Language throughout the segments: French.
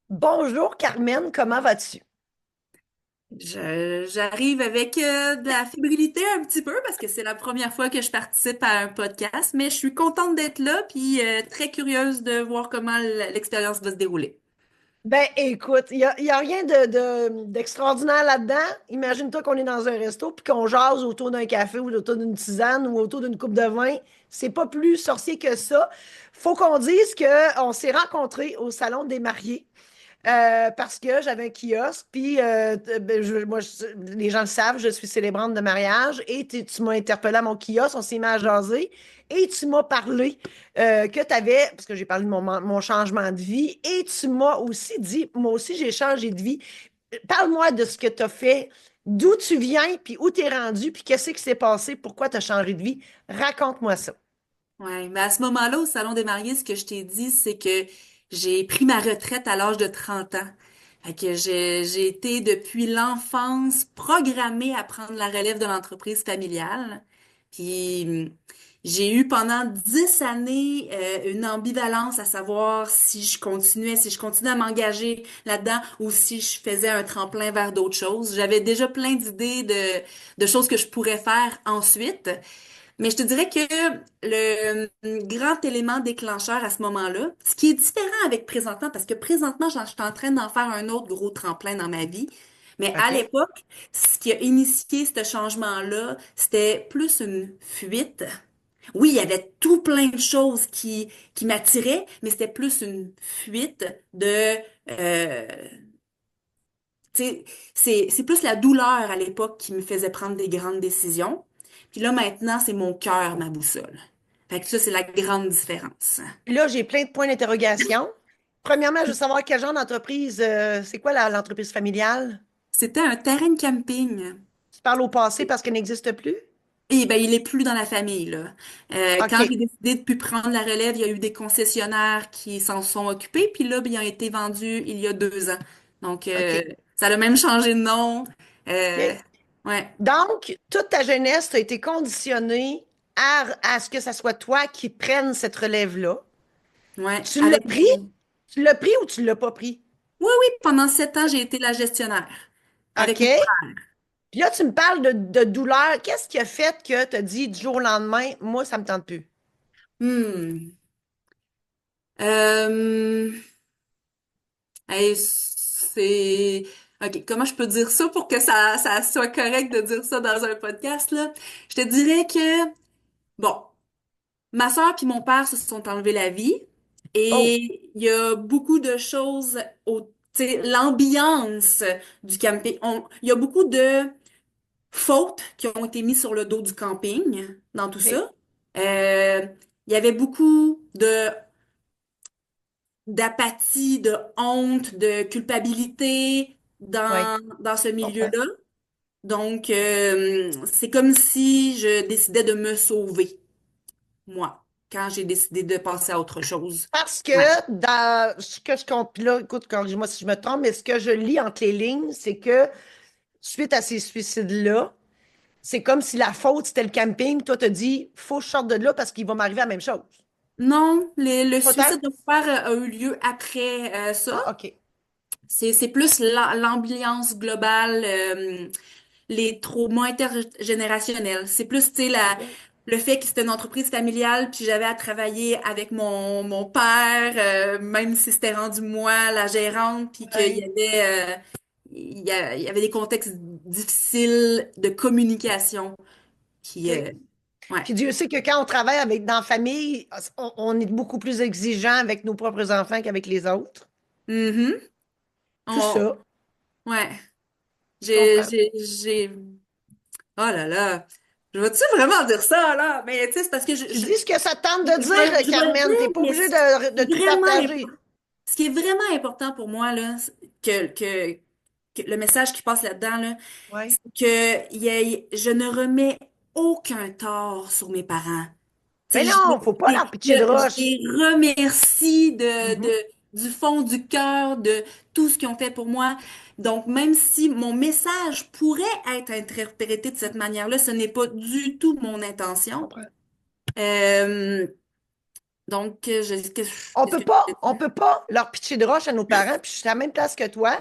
Bonjour Carmen, comment vas-tu? J'arrive avec de la fébrilité un petit peu parce que c'est la première fois que je participe à un podcast, mais je suis contente d'être là puis très curieuse de voir comment l'expérience va se dérouler. Ben écoute, y a rien d'extraordinaire là-dedans. Imagine-toi qu'on est dans un resto puis qu'on jase autour d'un café ou autour d'une tisane ou autour d'une coupe de vin. C'est pas plus sorcier que ça. Faut qu'on dise qu'on s'est rencontrés au salon des mariés. Parce que j'avais un kiosque, puis ben, les gens le savent, je suis célébrante de mariage, et tu m'as interpellé à mon kiosque, on s'est mis à jaser, et tu m'as parlé que tu avais, parce que j'ai parlé de mon changement de vie, et tu m'as aussi dit, moi aussi j'ai changé de vie. Parle-moi de ce que tu as fait, d'où tu viens, puis où tu es rendu, puis qu'est-ce qui s'est passé, pourquoi tu as changé de vie. Raconte-moi ça. Ouais, mais à ce moment-là, au Salon des mariés, ce que je t'ai dit, c'est que j'ai pris ma retraite à l'âge de 30 ans. Fait que j'ai été depuis l'enfance programmée à prendre la relève de l'entreprise familiale. Puis j'ai eu pendant 10 années une ambivalence à savoir si je continuais à m'engager là-dedans ou si je faisais un tremplin vers d'autres choses. J'avais déjà plein d'idées de choses que je pourrais faire ensuite. Mais je te dirais que le grand élément déclencheur à ce moment-là, ce qui est différent avec présentement, parce que présentement, je suis en train d'en faire un autre gros tremplin dans ma vie, mais à OK? l'époque, ce qui a initié ce changement-là, c'était plus une fuite. Oui, il y avait tout plein de choses qui m'attiraient, mais c'était plus une fuite de... euh, tu sais, c'est plus la douleur à l'époque qui me faisait prendre des grandes décisions. Puis là, maintenant, c'est mon cœur, ma boussole. Fait que ça, c'est la grande différence. Là, j'ai plein de points d'interrogation. Premièrement, je veux savoir quel genre d'entreprise, c'est quoi l'entreprise familiale? C'était un terrain de camping. Tu parles au passé parce qu'elle n'existe plus? Et ben, il est plus dans la famille, là. Quand OK, j'ai décidé de plus prendre la relève, il y a eu des concessionnaires qui s'en sont occupés, puis là, ben, ils ont été vendus il y a 2 ans. Donc, OK, ça a même changé de nom. Euh, OK. ouais, Donc, toute ta jeunesse, tu as été conditionnée à ce que ça soit toi qui prenne cette relève-là. ouais, Tu l'as avec pris? mon... Tu l'as pris ou tu l'as pas pris? Oui, oui, pendant 7 ans, j'ai été la gestionnaire. Avec mon... OK. Puis là, tu me parles de douleur. Qu'est-ce qui a fait que tu as dit du jour au lendemain, moi, ça me tente plus? Hmm. Euh, hey, c'est... OK, comment je peux dire ça pour que ça soit correct de dire ça dans un podcast, là? Je te dirais que, bon, ma sœur puis mon père se sont enlevés la vie Oh, et il y a beaucoup de choses tu sais, l'ambiance du camping. Il y a beaucoup de fautes qui ont été mises sur le dos du camping dans tout OK. ça. Euh, il y avait beaucoup d'apathie, de honte, de culpabilité Oui, dans ce je comprends. milieu-là. Donc, c'est comme si je décidais de me sauver, moi, quand j'ai décidé de passer à autre chose. Parce que Ouais. dans ce que je compte là, écoute, corrige-moi si je me trompe, mais ce que je lis entre les lignes, c'est que suite à ces suicides-là, c'est comme si la faute, c'était le camping. Toi, t'as dit, faut que je sorte de là parce qu'il va m'arriver la même chose. Non, le Pas tant? suicide de mon père a eu lieu après ça. Ah, OK. C'est plus l'ambiance globale, les traumas intergénérationnels. C'est plus, tu sais, OK. le fait que c'était une entreprise familiale, puis j'avais à travailler avec mon père, même si c'était rendu moi la gérante, puis qu'il y Ouais. avait, il y avait des contextes difficiles de communication qui, OK. ouais. Puis Dieu sait que quand on travaille avec, dans la famille, on est beaucoup plus exigeant avec nos propres enfants qu'avec les autres. Mhm. Tout On- ça, ouais. je comprends. J'ai, oh là là. Je vais-tu vraiment dire ça, là? Mais tu sais, c'est parce que Tu dis ce que ça te tente de dire, je vais le Carmen. T'es dire, pas mais obligé ce de qui est tout vraiment, partager. ce qui est vraiment important pour moi, là, que le message qui passe là-dedans, là, Oui. c'est que je ne remets aucun tort sur mes parents. Tu Mais sais, non, faut pas leur pitcher de je roche. les remercie Mhm. du fond du cœur de tout ce qu'ils ont fait pour moi. Donc, même si mon message pourrait être interprété de cette manière-là, ce n'est pas du tout mon Je intention. comprends. Euh, Donc, qu'est-ce que je peux On dire? peut pas leur pitcher de roche à nos parents, puis je suis à la même place que toi,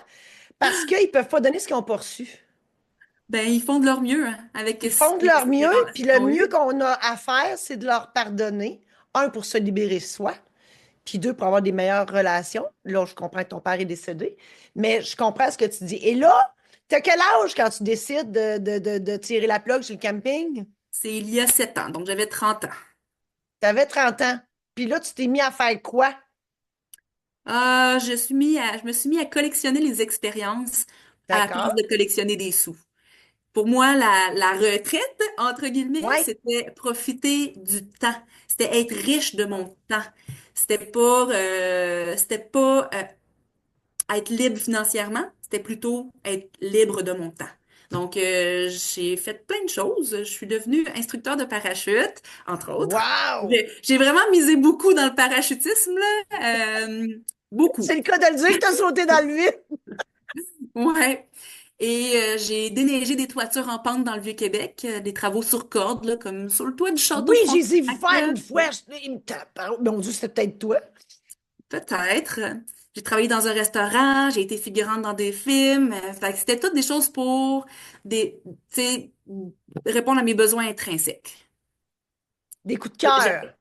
parce qu'ils peuvent pas donner ce qu'ils ont pas reçu. Ben, ils font de leur mieux hein, avec Ils font de leur mieux, ce puis qu'ils le ont mieux eu. qu'on a à faire, c'est de leur pardonner. Un, pour se libérer soi, puis deux, pour avoir des meilleures relations. Là, je comprends que ton père est décédé, mais je comprends ce que tu dis. Et là, t'as quel âge quand tu décides de tirer la plug sur le camping? C'est il y a 7 ans, donc j'avais 30 ans. T'avais 30 ans. Puis là, tu t'es mis à faire quoi? Ah, je me suis mis à collectionner les expériences à la place D'accord? de collectionner des sous. Pour moi, la retraite, entre guillemets, Ouais. c'était profiter du temps. C'était être riche de mon temps. C'était pas être libre financièrement, c'était plutôt être libre de mon temps. Donc, j'ai fait plein de choses. Je suis devenue instructeur de parachute, entre autres. Wow! J'ai vraiment misé beaucoup dans le parachutisme, là. Beaucoup. C'est le cas de le dire que t'as sauté dans le vide. Ouais. Et j'ai déneigé des toitures en pente dans le Vieux-Québec, des travaux sur corde, là, comme sur le toit du château Oui, de j'ai vu Frontenac, faire là. une fois. Mon Dieu, c'était peut-être toi. Peut-être. J'ai travaillé dans un restaurant, j'ai été figurante dans des films. Fait que c'était toutes des choses pour tu sais, répondre à mes besoins intrinsèques. Des coups de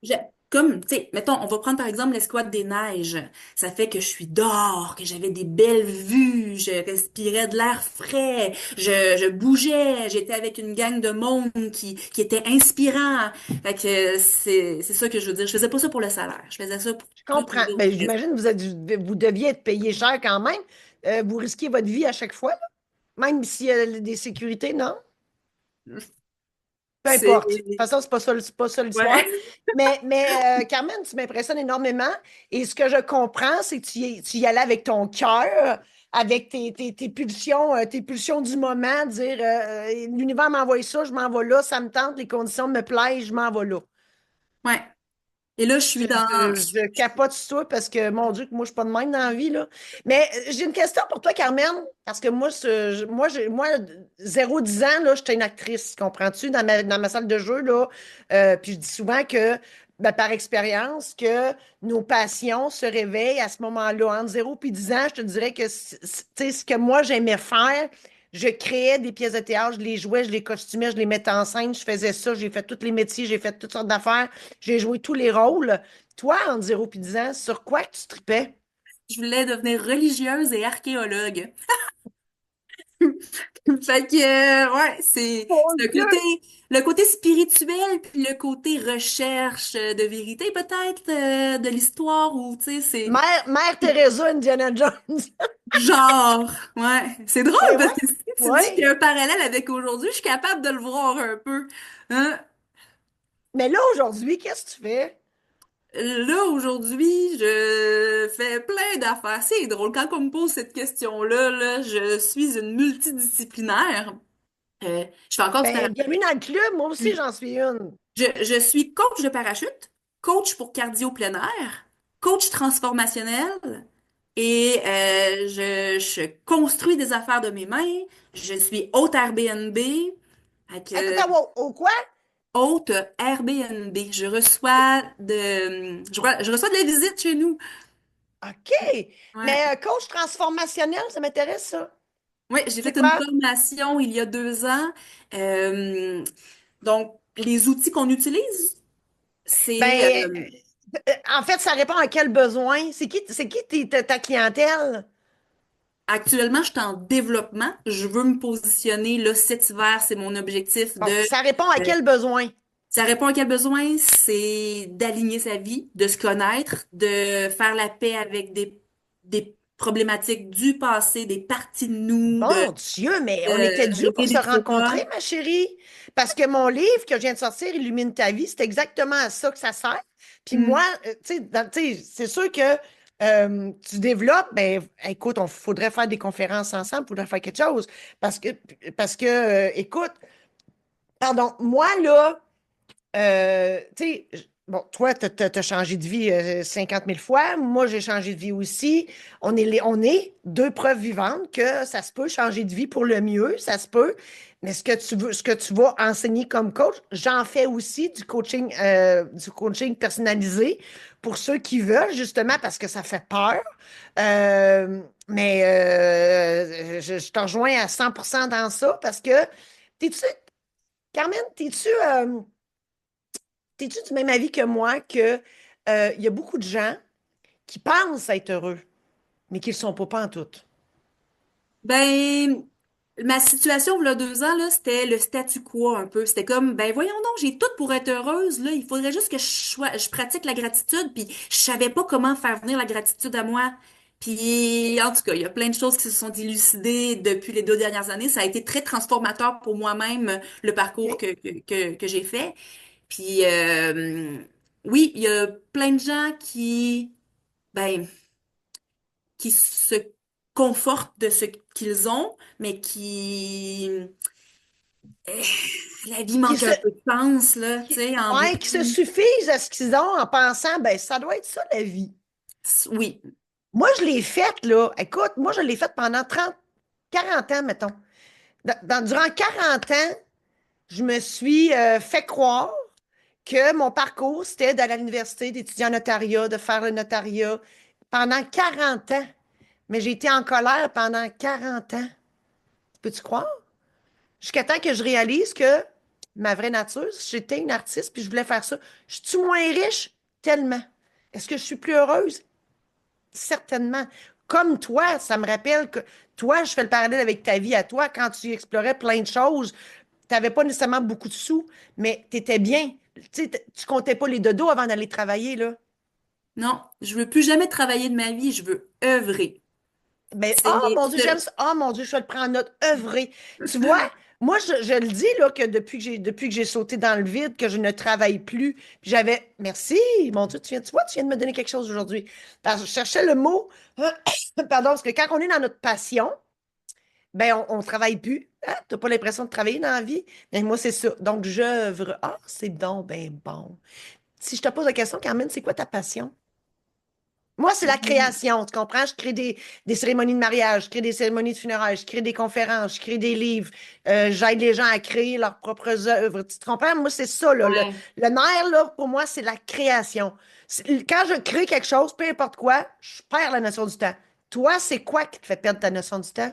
J'ai- cœur. Comme, tu sais, mettons, on va prendre par exemple l'escouade des neiges. Ça fait que je suis dehors, que j'avais des belles vues, je respirais de l'air frais, je bougeais, j'étais avec une gang de monde qui était inspirant. Fait que c'est ça que je veux dire. Je faisais pas ça pour le salaire. Je faisais ça Je pour comprends. plein d'autres Ben, raisons. j'imagine que vous deviez être payé cher quand même. Vous risquez votre vie à chaque fois, là? Même s'il y a des sécurités, non? Peu C'est, importe. De toute façon, c'est pas ça l'histoire. ouais. Carmen, tu m'impressionnes énormément. Et ce que je comprends, c'est que tu y allais avec ton cœur, avec tes pulsions du moment, dire l'univers m'envoie ça, je m'en vais là, ça me tente, les conditions me plaisent, je m'en vais là. Ouais. Et là, je Je, suis dans... je capote sur toi parce que, mon Dieu, que moi, je suis pas de même dans la vie, là. Mais j'ai une question pour toi, Carmen, parce que moi, 0-10 ans, là, j'étais une actrice, comprends-tu, dans ma salle de jeu, là. Puis je dis souvent que, ben, par expérience, que nos passions se réveillent à ce moment-là. Entre 0 et 10 ans, je te dirais que, tu sais, ce que moi, j'aimais faire, je créais des pièces de théâtre, je les jouais, je les costumais, je les mettais en scène, je faisais ça, j'ai fait tous les métiers, j'ai fait toutes sortes d'affaires. J'ai joué tous les rôles. Toi, en 0 et 10 ans, sur quoi que tu tripais? Je voulais devenir religieuse et archéologue. Fait que, ouais, Mon c'est Dieu! le côté spirituel, puis le côté recherche de vérité, peut-être, de l'histoire, ou, tu sais, c'est Mère Teresa, Indiana Jones. genre, ouais. C'est drôle, Ben parce ouais, que si tu dis qu'il y ouais. a un parallèle avec aujourd'hui, je suis capable de le voir un peu. Hein? Mais là, aujourd'hui, qu'est-ce que tu fais? Là, aujourd'hui, je fais plein d'affaires. C'est drôle. Quand on me pose cette question-là, là, je suis une multidisciplinaire. Je fais encore du Ben, parachute. bienvenue dans le club. Moi aussi, j'en suis une. Je suis coach de parachute, coach pour cardio plein air, coach transformationnel et je construis des affaires de mes mains. Je suis hôte Airbnb. Fait Attends, que, attends, au quoi? hôte Airbnb. Je reçois de la visite chez nous. OK. Ouais. Mais coach transformationnel, ça m'intéresse, ça. Oui, j'ai C'est fait une quoi? formation il y a 2 ans. Euh, donc, les outils qu'on utilise, c'est Ben, en fait, ça répond à quel besoin? C'est qui ta clientèle? actuellement, je suis en développement. Je veux me positionner là cet hiver, c'est mon objectif Bon, de. ça répond à euh, quel besoin? Ça répond à quel besoin? C'est d'aligner sa vie, de se connaître, de faire la paix avec des problématiques du passé, des parties de nous, Mon Dieu, mais on était dû régler pour se des faux pas. rencontrer, ma chérie. Parce que mon livre que je viens de sortir, Illumine ta vie, c'est exactement à ça que ça sert. Puis moi, Hmm. tu sais, c'est sûr que tu développes, ben écoute, on faudrait faire des conférences ensemble, il faudrait faire quelque chose. Écoute, pardon, moi, là, tu sais, bon, toi, tu as changé de vie 50 000 fois. Moi, j'ai changé de vie aussi. On est deux preuves vivantes que ça se peut changer de vie pour le mieux, ça se peut. Mais ce que tu vas enseigner comme coach, j'en fais aussi du coaching personnalisé pour ceux qui veulent, justement, parce que ça fait peur. Mais je te rejoins à 100% dans ça parce que, t'es-tu, Carmen, t'es-tu du même avis que moi que il y a beaucoup de gens qui pensent être heureux, mais qui ne le sont pas en tout? Ben, ma situation, il y a 2 ans, là, c'était le statu quo un peu. C'était comme, ben voyons donc, j'ai tout pour être heureuse, là. Il faudrait juste que je pratique la gratitude, puis je savais pas comment faire venir la gratitude à moi. Puis, en tout cas, il y a plein de choses qui se sont dilucidées depuis les 2 dernières années. Ça a été très transformateur pour moi-même, le parcours OK? que j'ai fait. Puis, oui, il y a plein de gens ben, qui se confortent de ce qu'ils ont, mais eh, la vie Qui manque se, un peu de sens, là, tu sais, en ouais, qui se beaucoup. suffisent à ce qu'ils ont en pensant, ben, ça doit être ça la vie. Oui, Moi, je l'ai faite, là. Écoute, moi, je l'ai faite pendant 30, 40 ans, mettons. Durant 40 ans, je me suis fait croire que mon parcours, c'était d'aller à l'université, d'étudier en notariat, de faire le notariat pendant 40 ans. Mais j'ai été en colère pendant 40 ans. Peux-tu croire? Jusqu'à temps que je réalise que ma vraie nature, j'étais une artiste, puis je voulais faire ça. Je suis moins riche? Tellement. Est-ce que je suis plus heureuse? Certainement. Comme toi, ça me rappelle que toi, je fais le parallèle avec ta vie à toi, quand tu explorais plein de choses, tu n'avais pas nécessairement beaucoup de sous, mais tu étais bien. Tu sais, tu comptais pas les dodos avant d'aller travailler, là. non, je veux plus jamais travailler de ma vie, je veux œuvrer. Ben, C'est oh mon Dieu, j'aime ce... ça. Oh mon Dieu, je vais le prendre en note. Œuvrer. Tu vois, moi, je le dis, là, que depuis que j'ai sauté dans le vide, que je ne travaille plus, puis j'avais. Merci, mon Dieu, tu vois, tu viens de me donner quelque chose aujourd'hui. Parce que je cherchais le mot, pardon, parce que quand on est dans notre passion, ben, on travaille plus. Hein? Tu n'as pas l'impression de travailler dans la vie. Mais moi, c'est ça. Donc, j'œuvre. Ah, c'est donc ben bon. Si je te pose la question, Carmen, c'est quoi ta passion? Moi, c'est la création, tu comprends? Je crée des cérémonies de mariage, je crée des cérémonies de funérailles, je crée des conférences, je crée des livres, j'aide les gens à créer leurs propres œuvres. Tu te comprends? Moi, c'est ça, là. Ouais. Le nerf, là, pour moi, c'est la création. Quand je crée quelque chose, peu importe quoi, je perds la notion du temps. Toi, c'est quoi qui te fait perdre ta notion du temps?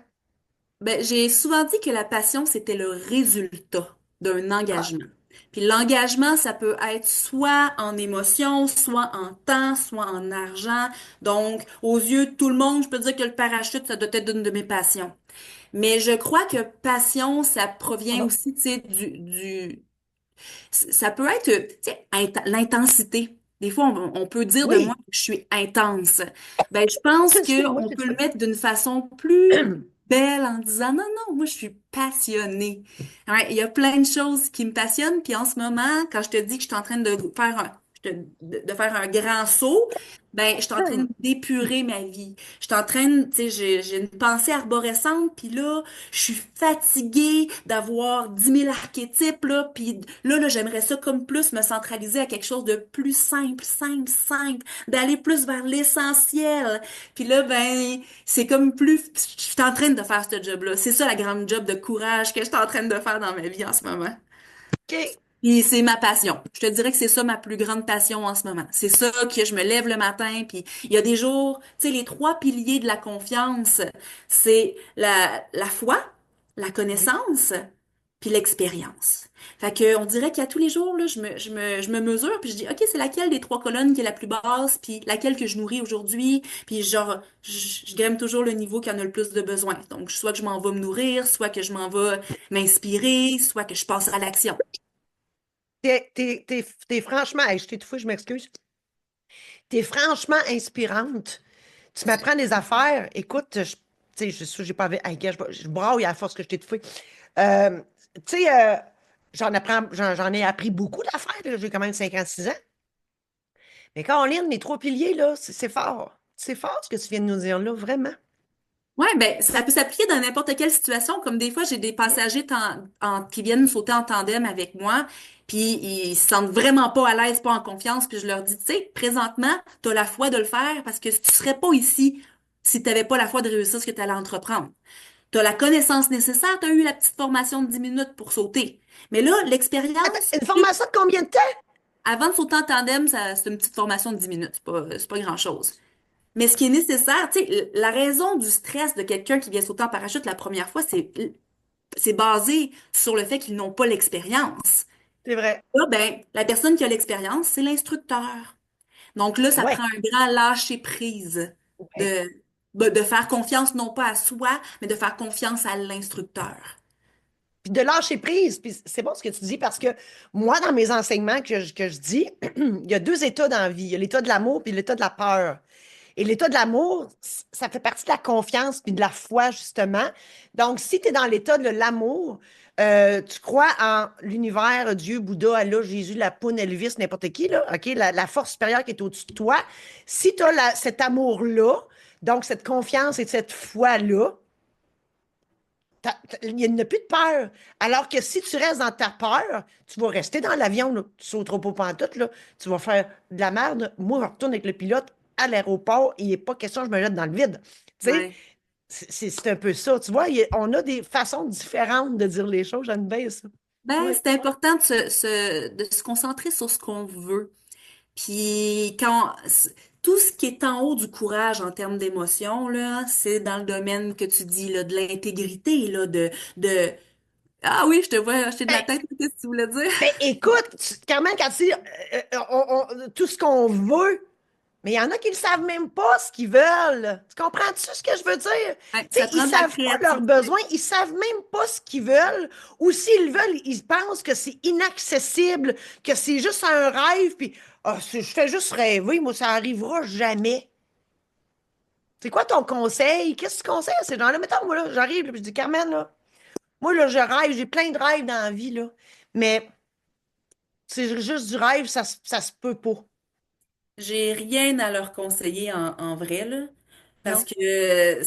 Ben, j'ai souvent dit que la passion, c'était le résultat d'un Ah, engagement. Puis l'engagement, ça peut être soit en émotion, soit en temps, soit en argent. Donc, aux yeux de tout le monde, je peux dire que le parachute, ça doit être une de mes passions. Mais je crois que passion, ça provient pardon. aussi, tu sais, ça peut être, tu sais, l'intensité. Des fois, on peut dire de moi Oui. que je suis intense. Ben, je pense que Excuse-moi, on je t'ai peut le coupé. mettre d'une façon plus belle en disant non, non, moi, je suis passionnée. Ouais, il y a plein de choses qui me passionnent. Puis en ce moment, quand je te dis que je suis en train de faire de faire un grand saut, ben, je suis en train d'épurer ma vie. Je suis en train, tu sais, j'ai une pensée arborescente, puis là, je suis fatiguée d'avoir 10 000 archétypes, là, puis là, j'aimerais ça comme plus me centraliser à quelque chose de plus simple, simple, simple, d'aller plus vers l'essentiel. Puis là, ben, c'est comme plus, je suis en train de faire ce job-là. C'est ça la grande job de courage que je suis en train de faire dans ma vie en ce moment. OK. Puis c'est ma passion. Je te dirais que c'est ça ma plus grande passion en ce moment. C'est ça que je me lève le matin, puis il y a des jours, tu sais, les 3 piliers de la confiance, c'est la foi, la Oui. connaissance, puis l'expérience. Fait que on dirait qu'à tous les jours, là, je me mesure, puis je dis, OK, c'est laquelle des 3 colonnes qui est la plus basse, puis laquelle que je nourris aujourd'hui, puis genre, je gagne toujours le niveau qui en a le plus de besoin. Donc, soit que je m'en vais me nourrir, soit que je m'en vais m'inspirer, soit que je passe à l'action. T'es franchement, hey, je t'ai étouffé, je m'excuse. T'es franchement inspirante. Tu m'apprends des affaires. Écoute, tu sais, j'ai pas. Hey, gars, je braille à force que je t'ai étouffé. Euh, tu sais, j'en ai appris beaucoup d'affaires, là. J'ai quand même 56 ans. Mais quand on lit les 3 piliers, là, c'est fort. C'est fort ce que tu viens de nous dire, là, vraiment. Ouais, ben ça peut s'appliquer dans n'importe quelle situation. Comme des fois, j'ai des passagers qui viennent sauter en tandem avec moi, puis ils se sentent vraiment pas à l'aise, pas en confiance, puis je leur dis, tu sais, présentement, t'as la foi de le faire parce que tu serais pas ici si t'avais pas la foi de réussir ce que tu allais entreprendre. T'as la connaissance nécessaire, t'as eu la petite formation de 10 minutes pour sauter. Mais là, l'expérience, Attends, une formation de combien de temps? avant de sauter en tandem, c'est une petite formation de 10 minutes, c'est pas grand-chose. Mais ce qui est nécessaire, tu sais, la raison du stress de quelqu'un qui vient sauter en parachute la première fois, c'est basé sur le fait qu'ils n'ont pas l'expérience. C'est vrai. Là, ben, la personne qui a l'expérience, c'est l'instructeur. Donc là, ça Ouais. prend un grand lâcher-prise Ouais. de, de faire confiance non pas à soi, mais de faire confiance à l'instructeur. Puis de lâcher prise. Puis c'est bon ce que tu dis parce que moi, dans mes enseignements que je dis, il y a deux états dans la vie. Il y a l'état de l'amour puis l'état de la peur. Et l'état de l'amour, ça fait partie de la confiance puis de la foi, justement. Donc, si tu es dans l'état de l'amour, tu crois en l'univers, Dieu, Bouddha, Allah, Jésus, la poune, Elvis, n'importe qui, là, OK? La force supérieure qui est au-dessus de toi. Si tu as cet amour-là, donc cette confiance et cette foi-là, il n'y a plus de peur. Alors que si tu restes dans ta peur, tu vas rester dans l'avion, là. Tu sauteras pas pantoute, là. Tu vas faire de la merde. Moi, je retourne avec le pilote à l'aéroport. Il n'est pas question que je me jette dans le vide. Tu sais, Ouais. c'est un peu ça. Tu vois, on a des façons différentes de dire les choses. J'aime bien ça. Ben, Oui. c'est important de se concentrer sur ce qu'on veut. Puis tout ce qui est en haut du courage en termes d'émotion, là, c'est dans le domaine que tu dis, là, de l'intégrité, là, de Ah oui, je te vois acheter de la Ben, tête, qu'est-ce que tu voulais dire? ben, écoute, quand même, quand tu dis tout ce qu'on veut, mais il y en a qui ne savent même pas ce qu'ils veulent. Tu comprends-tu ce que je veux dire? Ouais, Tu sais, ça ils prend ne de la savent pas leurs créativité. besoins, ils ne savent même pas ce qu'ils veulent. Ou s'ils veulent, ils pensent que c'est inaccessible, que c'est juste un rêve, puis ah, je fais juste rêver, moi, ça arrivera jamais. C'est quoi ton conseil? Qu'est-ce que tu conseilles à ces gens-là? Mettons, moi, là, j'arrive, là, puis je dis, Carmen, là, moi, là, je rêve, j'ai plein de rêves dans la vie, là, mais c'est juste du rêve, ça se peut pas. J'ai rien à leur conseiller en vrai, là, parce Non? que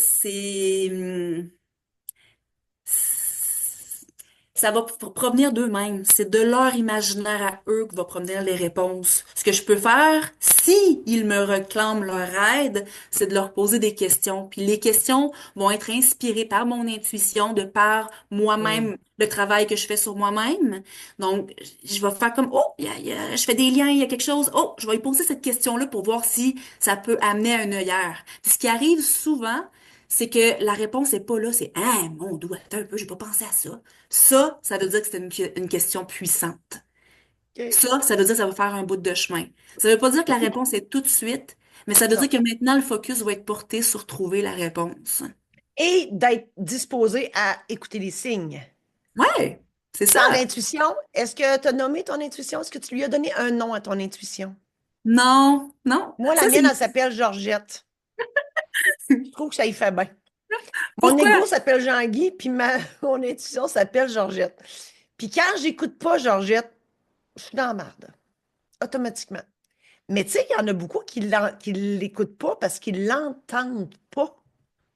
ça va provenir d'eux-mêmes. C'est de leur imaginaire à eux que va provenir les réponses. Ce que je peux faire, si ils me réclament leur aide, c'est de leur poser des questions. Puis les questions vont être inspirées par mon intuition, de par Oui. moi-même, le travail que je fais sur moi-même. Donc, je vais faire comme, oh, je fais des liens, il y a quelque chose. Oh, je vais lui poser cette question-là pour voir si ça peut amener un œillère. Puis ce qui arrive souvent, c'est que la réponse est pas là, c'est ah mon doigt, attends un peu, j'ai pas pensé à ça. Ça veut dire que c'est une question puissante. OK. Ça veut dire que ça va faire un bout de chemin. Ça veut pas dire que la réponse est tout de suite, mais ça veut Non. dire que maintenant le focus va être porté sur trouver la réponse. Et d'être disposé à écouter les signes. Ouais, c'est Dans ça. l'intuition, est-ce que tu as nommé ton intuition? Est-ce que tu lui as donné un nom à ton intuition? Non, non, Moi, la ça mienne, c'est elle s'appelle Georgette. Je trouve que ça y fait bien. Mon ego pourquoi? s'appelle Jean-Guy, puis mon intuition s'appelle Georgette. Puis quand j'écoute pas Georgette, je suis dans la merde, automatiquement. Mais tu sais, il y en a beaucoup qui l'écoutent pas parce qu'ils l'entendent pas,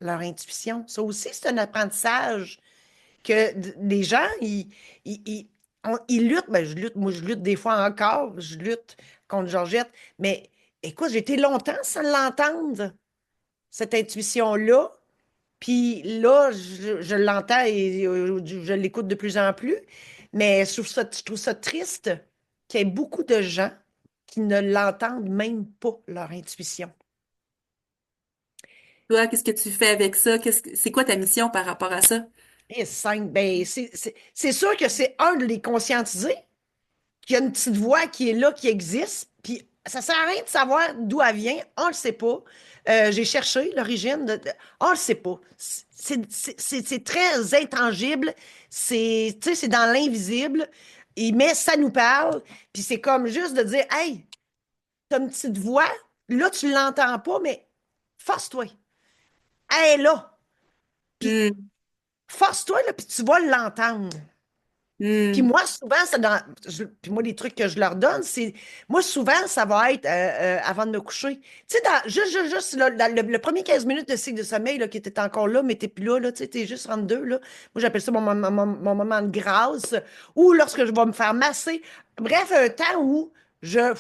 leur intuition. Ça aussi, c'est un apprentissage que les gens, ils luttent. Ben, je lutte, moi, je lutte des fois encore, je lutte contre Georgette. Mais écoute, j'ai été longtemps sans l'entendre, cette intuition-là. Puis là, je l'entends et je l'écoute de plus en plus. Mais je trouve ça triste qu'il y ait beaucoup de gens qui ne l'entendent même pas, leur intuition. Toi, qu'est-ce que tu fais avec ça? C'est quoi ta mission par rapport à ça? Et cinq, ben, c'est sûr que c'est un de les conscientiser, qu'il y a une petite voix qui est là, qui existe, puis ça sert à rien de savoir d'où elle vient, on le sait pas. J'ai cherché l'origine, on le sait pas. C'est très intangible, tu sais, c'est dans l'invisible, mais ça nous parle, puis c'est comme juste de dire, hey, t'as une petite voix, là, tu l'entends pas, mais force-toi. Elle est là, puis Hmm, force-toi, là, puis tu vas l'entendre. Puis hmm, moi, souvent, puis moi, les trucs que je leur donne, c'est. Moi, souvent, ça va être avant de me coucher. Tu sais, juste là, le premier 15 minutes de cycle de sommeil là, qui était encore là, mais t'es plus là, tu sais, t'es juste entre deux. Là. Moi, j'appelle ça mon moment de grâce. Ou lorsque je vais me faire masser. Bref, un temps où je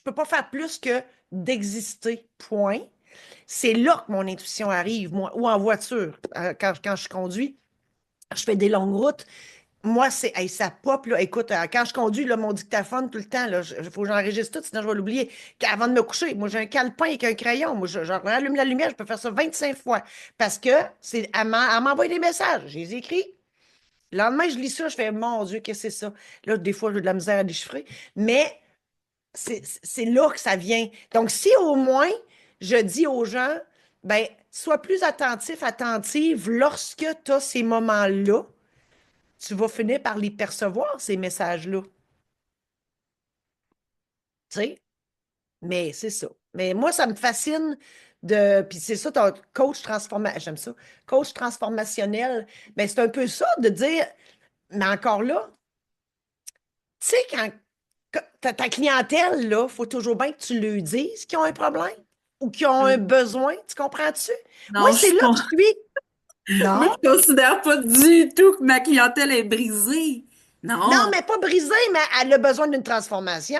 peux pas faire plus que d'exister, point. C'est là que mon intuition arrive, moi, ou en voiture, quand je conduis. Je fais des longues routes. Moi, hey, ça pop, là. Écoute, quand je conduis, là, mon dictaphone tout le temps, là, il faut que j'enregistre tout, sinon je vais l'oublier. Avant de me coucher, moi, j'ai un calepin avec un crayon. Moi, je rallume la lumière, je peux faire ça 25 fois. Parce que elle m'envoie des messages. Je les écris. Le lendemain, je lis ça, je fais, mon Dieu, qu'est-ce que c'est ça? Là, des fois, j'ai de la misère à déchiffrer. Mais c'est là que ça vient. Donc, si au moins, je dis aux gens, ben, sois plus attentif, attentive lorsque tu as ces moments-là, tu vas finir par les percevoir, ces messages-là. Tu sais? Mais c'est ça. Mais moi, ça me fascine de. Puis c'est ça, ton coach transformationnel. J'aime ça. Coach transformationnel. Ben, c'est un peu ça de dire, mais encore là, tu sais, quand ta clientèle, là, il faut toujours bien que tu lui dises qu'ils ont un problème ou qu'ils ont un Mm. besoin. Tu comprends-tu? Moi, Non, c'est là que je suis. moi, Non. je considère pas du tout que ma clientèle est brisée. Non, Non, mais pas brisée, mais elle a besoin d'une transformation.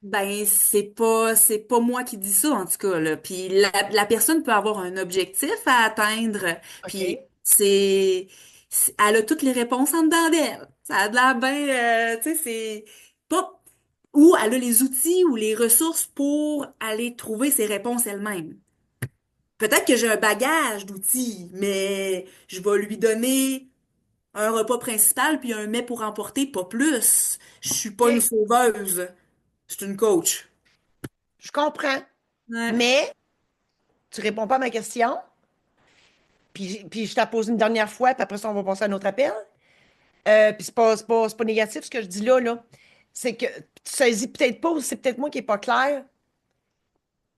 ben c'est pas moi qui dis ça en tout cas là. Puis la personne peut avoir un objectif à atteindre, puis OK. elle a toutes les réponses en dedans d'elle. Ça a de l'air bien, tu sais, c'est pas ou elle a les outils ou les ressources pour aller trouver ses réponses elle-même. Peut-être que j'ai un bagage d'outils, mais je vais lui donner un repas principal puis un mets pour emporter, pas plus. Je suis pas une OK. sauveuse, c'est une coach. Je comprends. Ouais. Mais tu réponds pas à ma question. Puis je te la pose une dernière fois, puis après ça, on va passer à un autre appel. Puis c'est pas négatif ce que je dis là, là. C'est que tu saisis peut-être pas, ou c'est peut-être moi qui n'est pas clair.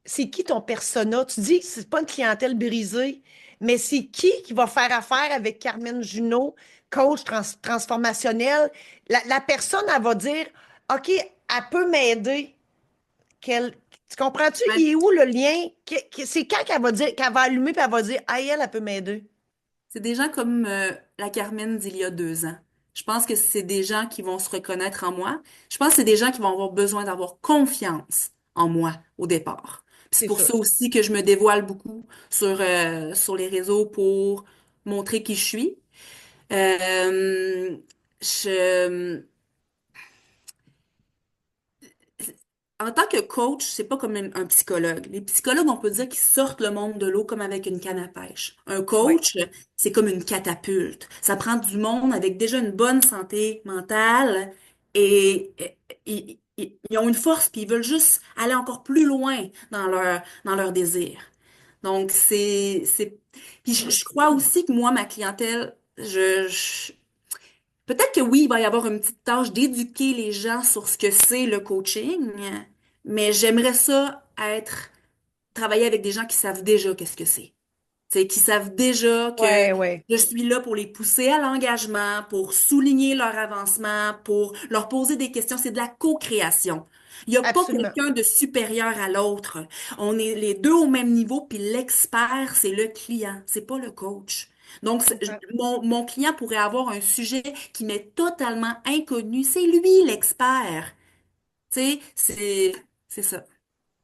C'est qui ton persona? Tu dis que c'est pas une clientèle brisée, mais c'est qui va faire affaire avec Carmen Junot, coach transformationnel? La personne, elle va dire, OK, elle peut m'aider. Tu comprends-tu? Ouais. Il est où le lien? C'est quand qu'elle va dire, qu'elle va allumer puis elle va dire, ah, elle peut m'aider. C'est des gens comme la Carmen d'il y a 2 ans. Je pense que c'est des gens qui vont se reconnaître en moi. Je pense que c'est des gens qui vont avoir besoin d'avoir confiance en moi au départ. Puis c'est C'est pour sûr. ça aussi que je me dévoile beaucoup sur les réseaux pour montrer qui je suis. Euh, je, En tant que coach, c'est pas comme un psychologue. Les psychologues, on peut dire qu'ils sortent le monde de l'eau comme avec une canne à pêche. Un Oui, coach, c'est comme une catapulte. Ça prend du monde avec déjà une bonne santé mentale et ils ont une force puis ils veulent juste aller encore plus loin dans leur désir. Donc puis je crois aussi que moi, ma clientèle, peut-être que oui, il va y avoir une petite tâche d'éduquer les gens sur ce que c'est le coaching, mais j'aimerais ça travailler avec des gens qui savent déjà qu'est-ce que c'est. Tu sais, qui savent déjà que oui, oui, je suis là pour les pousser à l'engagement, pour souligner leur avancement, pour leur poser des questions. C'est de la co-création. Il n'y a pas absolument. quelqu'un de supérieur à l'autre. On est les deux au même niveau, puis l'expert, c'est le client, c'est pas le coach. Donc, Je comprends. mon client pourrait avoir un sujet qui m'est totalement inconnu. C'est lui l'expert. Tu sais, c'est ça.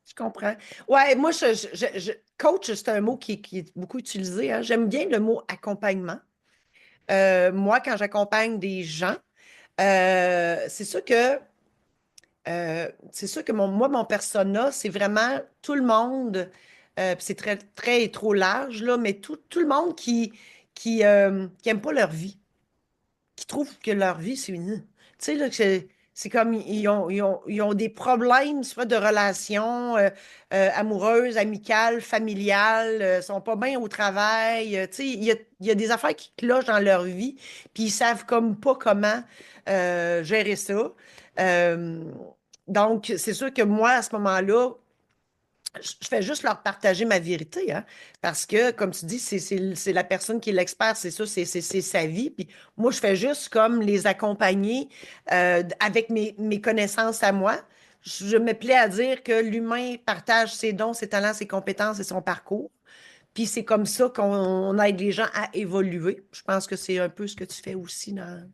Je comprends. Ouais, moi, coach, c'est un mot qui est beaucoup utilisé, hein. J'aime bien le mot accompagnement. Moi, quand j'accompagne des gens, c'est sûr que mon persona, c'est vraiment tout le monde, puis c'est très, très trop large, là, mais tout le monde qui aime pas leur vie, qui trouvent que leur vie, c'est une. Tu sais, là, que c'est comme ils ont des problèmes, soit de relations amoureuses, amicales, familiales, sont pas bien au travail. Tu sais, il y a des affaires qui clochent dans leur vie, puis ils savent comme pas comment gérer ça. Euh, donc, c'est sûr que moi, à ce moment-là, je fais juste leur partager ma vérité, hein, parce que, comme tu dis, c'est la personne qui est l'expert, c'est ça, c'est sa vie. Puis moi, je fais juste comme les accompagner avec mes connaissances à moi. Je me plais à dire que l'humain partage ses dons, ses talents, ses compétences et son parcours. Puis c'est comme ça qu'on aide les gens à évoluer. Je pense que c'est un peu ce que tu fais aussi dans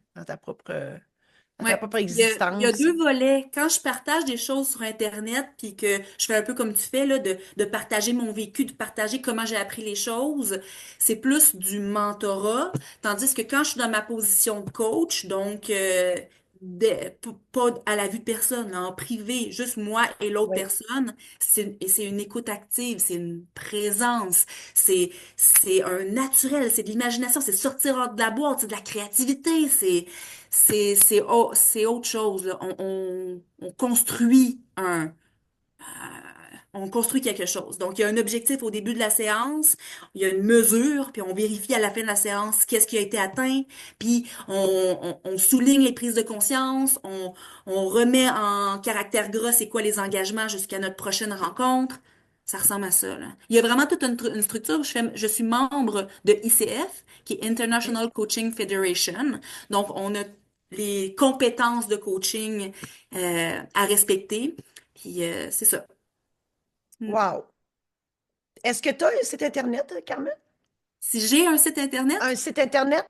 Ça fait Ouais. pas par Il y a existence. deux volets. Quand je partage des choses sur Internet, puis que je fais un peu comme tu fais, là, de partager mon vécu, de partager comment j'ai appris les choses, c'est plus du mentorat. Tandis que quand je suis dans ma position de coach, donc pas à la vue de personne, là, en privé, juste moi et l'autre Oui. personne, c'est une écoute active, c'est une présence, c'est un naturel, c'est de l'imagination, c'est sortir hors de la boîte, c'est de la créativité, c'est autre chose, là. On construit on construit quelque chose. Donc, il y a un objectif au début de la séance, il y a une mesure, puis on vérifie à la fin de la séance qu'est-ce qui a été atteint, puis on souligne les prises de conscience, on remet en caractère gras c'est quoi les engagements jusqu'à notre prochaine rencontre. Ça ressemble à ça, là. Il y a vraiment toute une structure. Je suis membre de ICF, qui est International Coaching Federation. Donc, on a les compétences de coaching à respecter. Puis, c'est ça. Mm. Wow. Est-ce que tu as un site Internet, Carmen? Si j'ai un site Un Internet, site Internet?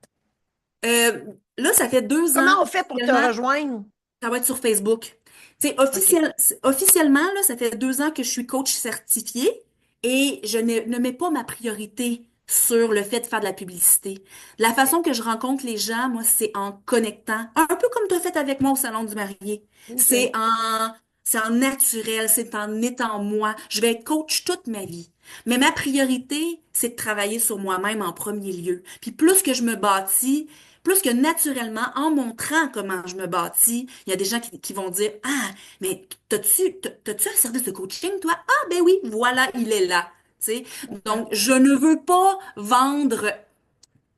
euh, là, ça fait 2 ans, Comment on fait pour te officiellement, rejoindre? ça va être sur Facebook. Tu sais, OK. officiellement, là, ça fait 2 ans que je suis coach certifié et je ne mets pas ma priorité sur le fait de faire de la publicité. La façon que je rencontre les gens, moi, c'est en connectant, un peu comme tu as fait avec moi au Salon du Marié. C'est OK. en, c'est en naturel, c'est en étant moi. Je vais être coach toute ma vie. Mais ma priorité, c'est de travailler sur moi-même en premier lieu. Puis plus que je me bâtis, plus que naturellement, en montrant comment je me bâtis, il y a des gens qui vont dire, ah, mais t'as-tu un service de coaching, toi? Ah, ben oui, voilà, il est là. Tu sais? Hein? Donc, je ne veux pas vendre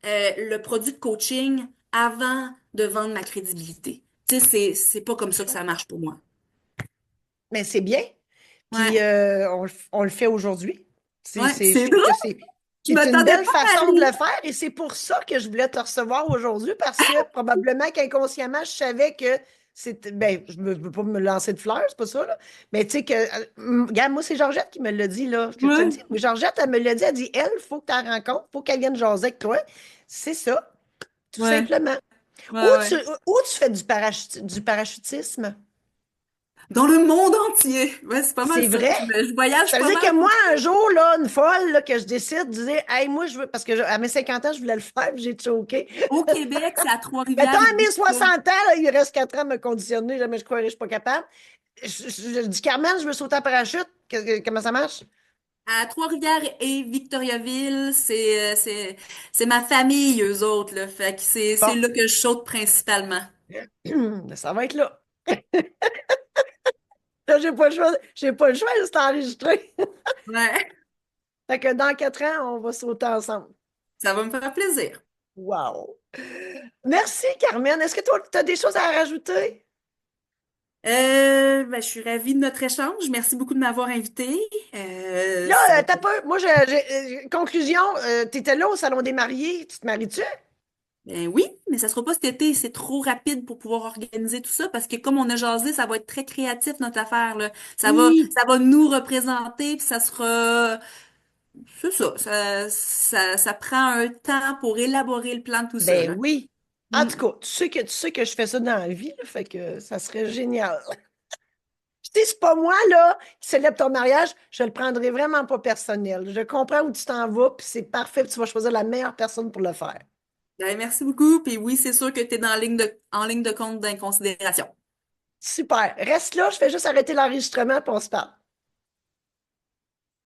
le produit de coaching avant de vendre ma crédibilité. Tu sais, c'est pas comme ça que ça marche pour moi. Mais c'est bien. Puis Ouais, on le fait aujourd'hui. ouais, Je c'est trouve drôle. que Je c'est une m'attendais belle pas à façon de aller. le faire et c'est pour ça que je voulais te recevoir aujourd'hui parce que probablement qu'inconsciemment, je savais que c'était. Ben, je ne veux pas me lancer de fleurs, c'est pas ça, là. Mais tu sais que. Regarde, moi, c'est Georgette qui me l'a dit, là. Je te le Ouais, dis. Georgette, elle me l'a dit. Elle dit, il faut que tu la rencontres, il faut qu'elle vienne jaser avec toi. C'est ça, tout ouais, simplement. Où ouais, tu, ouais. où tu fais du parachutisme? Dans le monde entier. Ouais, c'est pas mal C'est ça. vrai? Je voyage Ça veut pas dire que mal. moi, un jour, là, une folle, là, que je décide de dire, hey, moi, je veux, parce que à mes 50 ans, je voulais le faire, puis j'ai choqué. Au Québec, c'est à Mettons, Trois-Rivières, à il mes dit ça. 60 ans, là, il reste 4 ans à me conditionner, jamais je croirais, je suis pas capable. Je dis, Carmen, je veux sauter en parachute. Comment ça marche? À Trois-Rivières et Victoriaville, c'est ma famille, eux autres, là. Fait que c'est Bon, là que je saute principalement. ça va être là. Là, j'ai pas le choix, c'est enregistré. Ouais, Fait que dans 4 ans, on va sauter ensemble. ça va me faire plaisir. Wow. Merci, Carmen. Est-ce que toi, tu as des choses à rajouter? Ben, je suis ravie de notre échange. Merci beaucoup de m'avoir invitée. Là, t'as pas. Moi, conclusion, t'étais là au Salon des mariés. Tu te maries-tu? Ben oui, mais ça sera pas cet été. C'est trop rapide pour pouvoir organiser tout ça parce que comme on a jasé, ça va être très créatif notre affaire, là. Oui. Ça va nous représenter puis ça sera, c'est ça. Ça prend un temps pour élaborer le plan de tout ça, Ben là. oui. En Mm. tout cas, tu sais que je fais ça dans la vie, là, fait que ça serait génial. Si c'est pas moi, là, qui célèbre ton mariage, je le prendrai vraiment pas personnel. Je comprends où tu t'en vas, puis c'est parfait, puis tu vas choisir la meilleure personne pour le faire. Ben, merci beaucoup. Puis oui, c'est sûr que tu es en ligne de compte d'inconsidération. Super. Reste là, je fais juste arrêter l'enregistrement, puis on se parle.